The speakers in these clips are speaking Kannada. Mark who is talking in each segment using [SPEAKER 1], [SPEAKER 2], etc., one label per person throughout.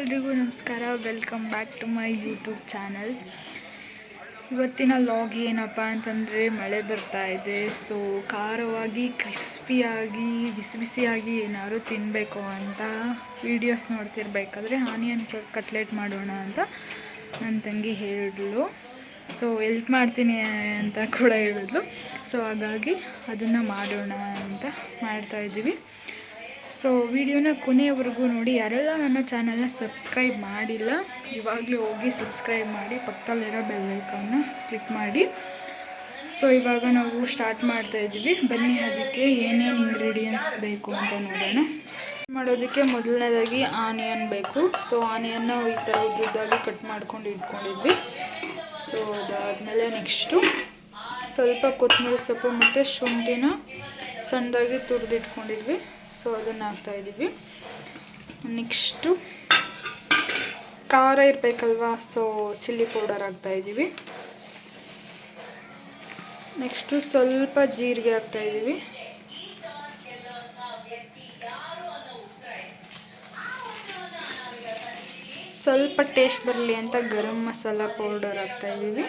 [SPEAKER 1] ಎಲ್ರಿಗೂ ನಮಸ್ಕಾರ. Welcome back to my YouTube channel. ಇವತ್ತಿನ ಲಾಗ್ ಏನಪ್ಪ ಅಂತಂದರೆ ಮಳೆ ಬರ್ತಾ ಇದೆ. ಸೊ ಖಾರವಾಗಿ ಕ್ರಿಸ್ಪಿಯಾಗಿ ಬಿಸಿ ಬಿಸಿಯಾಗಿ ಏನಾದ್ರು ತಿನ್ನಬೇಕು ಅಂತ ವೀಡಿಯೋಸ್ ನೋಡ್ತಿರ್ಬೇಕಾದ್ರೆ ಆನಿಯನ್ ಕಟ್ಲೆಟ್ ಮಾಡೋಣ ಅಂತ ನನ್ನ ತಂಗಿ ಹೇಳಿದ್ಳು. ಸೊ ಎಲ್ಪ್ ಮಾಡ್ತೀನಿ ಅಂತ ಕೂಡ ಹೇಳಿದ್ಲು. ಸೊ ಹಾಗಾಗಿ ಅದನ್ನು ಮಾಡೋಣ ಅಂತ ಮಾಡ್ತಾಯಿದ್ದೀವಿ. ಸೊ ವಿಡಿಯೋನ ಕೊನೆಯವರೆಗೂ ನೋಡಿ. ಯಾರೆಲ್ಲ ನನ್ನ ಚಾನಲ್ನ ಸಬ್ಸ್ಕ್ರೈಬ್ ಮಾಡಿಲ್ಲ ಇವಾಗಲೇ ಹೋಗಿ ಸಬ್ಸ್ಕ್ರೈಬ್ ಮಾಡಿ, ಪಕ್ಕದಲ್ಲಿರೋ ಬೆಲ್ ಐಕಾನ್ನ ಕ್ಲಿಕ್ ಮಾಡಿ. ಸೊ ಇವಾಗ ನಾವು ಸ್ಟಾರ್ಟ್ ಮಾಡ್ತಾಯಿದ್ದೀವಿ. ಬನ್ನಿ ಅದಕ್ಕೆ ಏನೇನು ಇಂಗ್ರೀಡಿಯೆಂಟ್ಸ್ ಬೇಕು ಅಂತ ನೋಡೋಣ. ಮಾಡೋದಕ್ಕೆ ಮೊದಲನೇದಾಗಿ ಆನಿಯನ್ ಬೇಕು. ಸೊ ಆನಿಯನ್ನ ಈ ಥರ ಉದ್ದುದ್ದಾಗಿ ಕಟ್ ಮಾಡ್ಕೊಂಡು ಇಟ್ಕೊಂಡಿದ್ವಿ. ಸೊ ಅದಾದಮೇಲೆ ನೆಕ್ಸ್ಟು ಸ್ವಲ್ಪ ಕೊತ್ತಂಬರಿ ಸೊಪ್ಪು ಮತ್ತು ಶುಂಠಿನ ಸಣ್ಣದಾಗಿ ತುರಿದಿಟ್ಕೊಂಡಿದ್ವಿ. ಸೊ ಅದನ್ನು ಹಾಕ್ತಾಯಿದ್ದೀವಿ. ನೆಕ್ಸ್ಟು ಖಾರ ಇರಬೇಕಲ್ವಾ, ಸೊ ಚಿಲ್ಲಿ ಪೌಡರ್ ಹಾಕ್ತಾಯಿದ್ದೀವಿ. ನೆಕ್ಸ್ಟು ಸ್ವಲ್ಪ ಜೀರಿಗೆ ಹಾಕ್ತಾಯಿದ್ದೀವಿ. ಸ್ವಲ್ಪ ಟೇಸ್ಟ್ ಬರಲಿ ಅಂತ ಗರಂ ಮಸಾಲ ಪೌಡರ್ ಹಾಕ್ತಾಯಿದ್ದೀವಿ.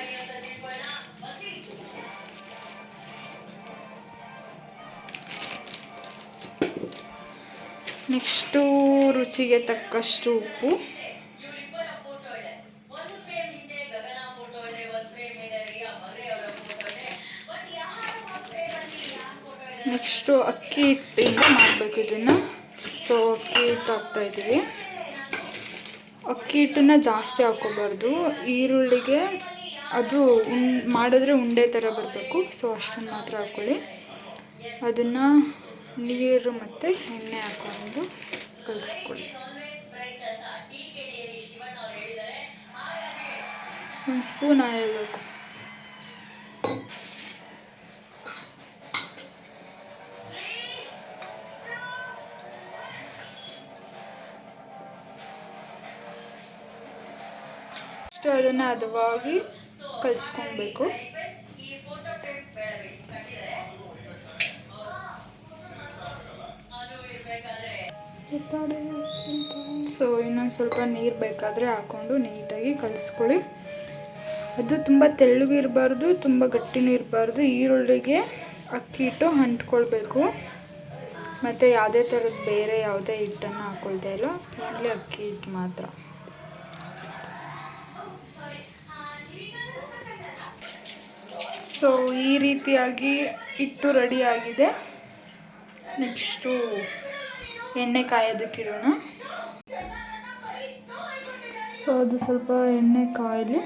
[SPEAKER 1] ನೆಕ್ಸ್ಟು ರುಚಿಗೆ ತಕ್ಕಷ್ಟು ಉಪ್ಪು. ನೆಕ್ಸ್ಟು ಅಕ್ಕಿ ಹಿಟ್ಟಿಂದ ಮಾಡಬೇಕು ಇದನ್ನು. ಸೊ ಅಕ್ಕಿ ಹಿಟ್ಟು ಹಾಕ್ತಾಯಿದ್ದೀವಿ. ಅಕ್ಕಿ ಹಿಟ್ಟನ್ನು ಜಾಸ್ತಿ ಹಾಕ್ಕೋಬಾರ್ದು. ಈರುಳ್ಳಿಗೆ ಅದು ಮಾಡಿದ್ರೆ ಉಂಡೆ ಥರ ಬರಬೇಕು. ಸೊ ಅಷ್ಟನ್ನು ಮಾತ್ರ ಹಾಕ್ಕೊಳ್ಳಿ. ಅದನ್ನು ನೀರು ಮತ್ತು ಎಣ್ಣೆ ಹಾಕ್ಕೊಂಡು ಕಲಿಸ್ಕೊಳ್ಳಿ. ಒಂದು ಸ್ಪೂನ್ ಆಯಿಲ್ ಬೇಕು. ಅಷ್ಟು ಅದನ್ನು ಹದವಾಗಿ ಕಲಿಸ್ಕೊಬೇಕು. ಸೊ ಇನ್ನೊಂದು ಸ್ವಲ್ಪ ನೀರು ಬೇಕಾದರೆ ಹಾಕ್ಕೊಂಡು ನೀಟಾಗಿ ಕಲಿಸ್ಕೊಳ್ಳಿ. ಅದು ತುಂಬ ತೆಳ್ಳಗೂ ಇರಬಾರ್ದು, ತುಂಬ ಗಟ್ಟಿನೂ ಇರಬಾರ್ದು. ಈರುಳ್ಳಿಗೆ ಅಕ್ಕಿ ಹಿಟ್ಟು ಅಂಟ್ಕೊಳ್ಬೇಕು. ಮತ್ತು ಯಾವುದೇ ಥರದ ಬೇರೆ ಯಾವುದೇ ಹಿಟ್ಟನ್ನು ಹಾಕ್ಕೊಳ್ತಾ ಇಲ್ಲ, ಓನ್ಲಿ ಅಕ್ಕಿ ಹಿಟ್ಟು ಮಾತ್ರ. ಸೊ ಈ ರೀತಿಯಾಗಿ ಹಿಟ್ಟು ರೆಡಿಯಾಗಿದೆ. ನೆಕ್ಸ್ಟು ಎಣ್ಣೆ ಕಾಯೋದಕ್ಕಿಡೋಣ. ಸೊ ಅದು ಸ್ವಲ್ಪ ಎಣ್ಣೆ ಕಾಯಲಿ.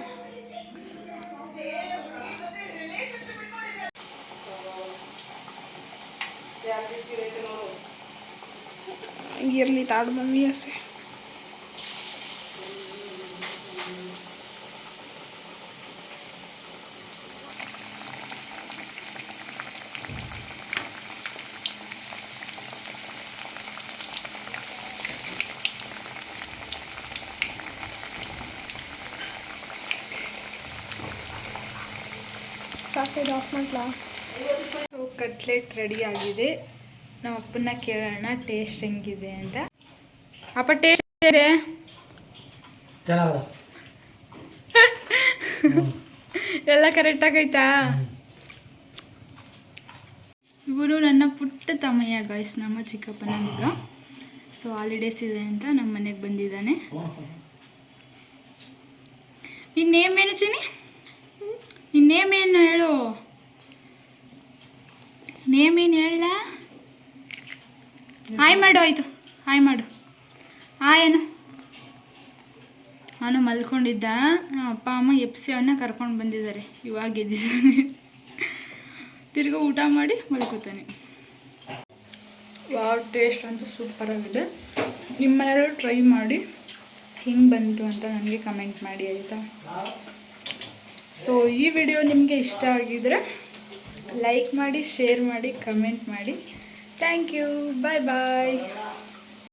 [SPEAKER 1] ಇರಲಿ ತಾಡು ಮಮ್ಮಿ ಆಸೆ. ಕಟ್ಲೆಟ್ ರೆಡಿ ಆಗಿದೆ. ನಮ್ಮ ಅಪ್ಪನ ಕೇಳೋಣ ಟೇಸ್ಟ್ ಹೆಂಗಿದೆ ಅಂತ. ಅಪ್ಪ ಟೇಸ್ಟ್ ಇದೆ? ಎಲ್ಲ ಕರೆಕ್ಟಾಗೈತಾ? ಇವನು ನನ್ನ ಪುಟ್ಟ ತಮ್ಮಯ್ಯ ಗಾಯ್ಸ್, ನಮ್ಮ ಚಿಕ್ಕಪ್ಪನ ಮಗ. ಸೊ ಹಾಲಿಡೇಸ್ ಇದೆ ಅಂತ ನಮ್ಮ ಮನೆಗೆ ಬಂದಿದ್ದಾನೆ. ನಿನ್ನ ನೇಮ್ ಏನು ಚಿನಿ? ನಿನ್ನ ನೇಮ್ ಏನು ಹೇಳು? ನೇಮ್ ಏನು ಹೇಳ? ಹಾಯ್ ಮಾಡು. ಆಯಿತು, ಹಾಯ್ ಮಾಡು. ಏನು ಅವನು ಮಲ್ಕೊಂಡಿದ್ದ. ನಮ್ಮ ಅಪ್ಪ ಅಮ್ಮ ಎಪ್ಸಿ ಅವನ್ನ ಕರ್ಕೊಂಡು ಬಂದಿದ್ದಾರೆ. ಇವಾಗ ಎದ್ದಿದ್ದಾನೆ. ತಿರ್ಗಿ ಊಟ ಮಾಡಿ ಮಲ್ಕೋತಾನೆ. ವಾವ್, ಟೇಸ್ಟ್ ಅಂತೂ ಸೂಪರಾಗಿದೆ. ನಿಮ್ಮ ಮನೆಯಲ್ಲೂ ಟ್ರೈ ಮಾಡಿ ಹೆಂಗೆ ಬಂತು ಅಂತ ನನಗೆ ಕಮೆಂಟ್ ಮಾಡಿ, ಆಯಿತಾ? ಸೊ ಈ ವಿಡಿಯೋ ನಿಮಗೆ ಇಷ್ಟ ಆಗಿದರೆ ಲೈಕ್ ಮಾಡಿ, ಶೇರ್ ಮಾಡಿ, ಕಮೆಂಟ್ ಮಾಡಿ. Thank you. Bye bye.